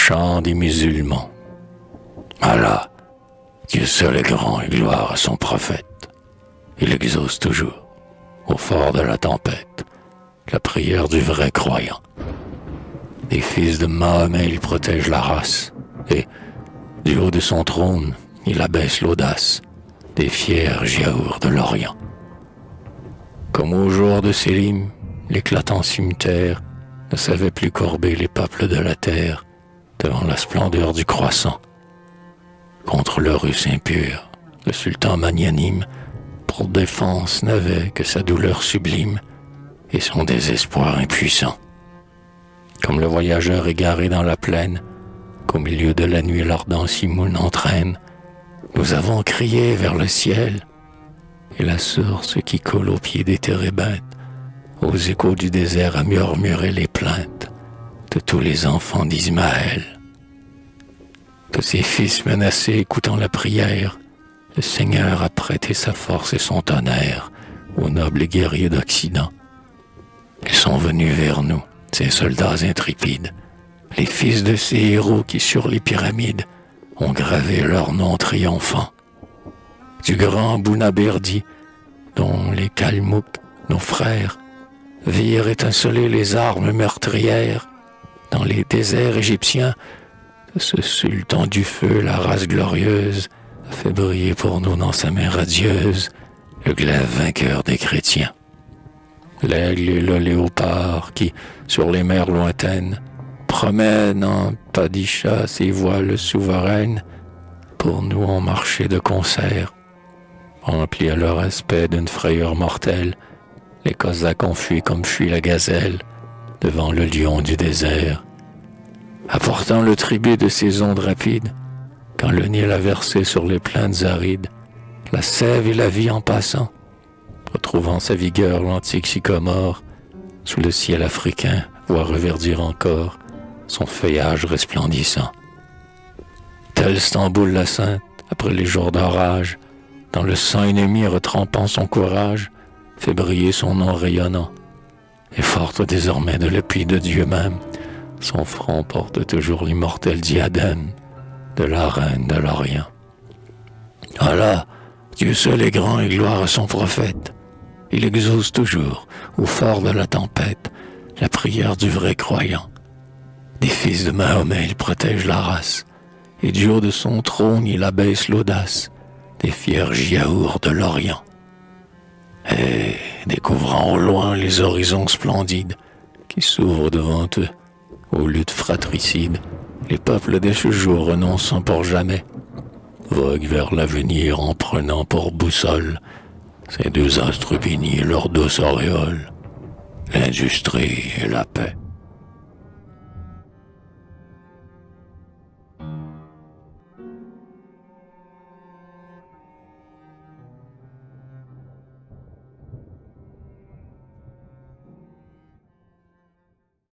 chant des musulmans. Allah, Dieu seul est grand et gloire à son prophète. Il exauce toujours, au fort de la tempête, la prière du vrai croyant. Des fils de Mahomet, il protège la race, et, du haut de son trône, il abaisse l'audace des fiers giaours de l'Orient. Comme au jour de Sélim, l'éclatant cimetière ne savait plus courber les peuples de la terre devant la splendeur du croissant. Contre le russe impur, le sultan magnanime, pour défense n'avait que sa douleur sublime et son désespoir impuissant. Comme le voyageur égaré dans la plaine, qu'au milieu de la nuit l'ardent Simoun entraîne, nous avons crié vers le ciel, et la source qui coule au pied des térébintes, aux échos du désert a murmuré les plaintes de tous les enfants d'Ismaël. De ses fils menacés écoutant la prière, le Seigneur a prêté sa force et son tonnerre aux nobles guerriers d'Occident. Ils sont venus vers nous, ces soldats intrépides, les fils de ces héros qui sur les pyramides ont gravé leur nom triomphant. Du grand Bounaberdi, dont les Kalmouks, nos frères, virent étinceler les armes meurtrières, dans les déserts égyptiens, de ce sultan du feu, la race glorieuse, a fait briller pour nous dans sa main radieuse le glaive vainqueur des chrétiens. L'aigle et le léopard qui, sur les mers lointaines, promènent en padisha ses voiles souveraines, pour nous ont marché de concert, remplis à leur aspect d'une frayeur mortelle. Les Cosaques ont fui comme fuit la gazelle devant le lion du désert, apportant le tribut de ses ondes rapides. Quand le Nil a versé sur les plaines arides la sève et la vie en passant, retrouvant sa vigueur l'antique sycomore, sous le ciel africain voit reverdir encore son feuillage resplendissant. Tel Stamboul la Sainte, après les jours d'orage, dans le sang ennemi retrempant son courage, fait briller son nom rayonnant. Et forte désormais de l'appui de Dieu même, son front porte toujours l'immortel diadème de la reine de l'Orient. Allah, Dieu seul est grand et gloire à son prophète. Il exauce toujours, au fort de la tempête, la prière du vrai croyant. Des fils de Mahomet, il protège la race, et du haut de son trône, il abaisse l'audace des fiers giaours de l'Orient. Et, découvrant au loin les horizons splendides qui s'ouvrent devant eux, aux luttes fratricides, les peuples de ce jour renonçant pour jamais, voguent vers l'avenir en prenant pour boussole ces deux astres bénis et leur douce auréole, l'industrie et la paix.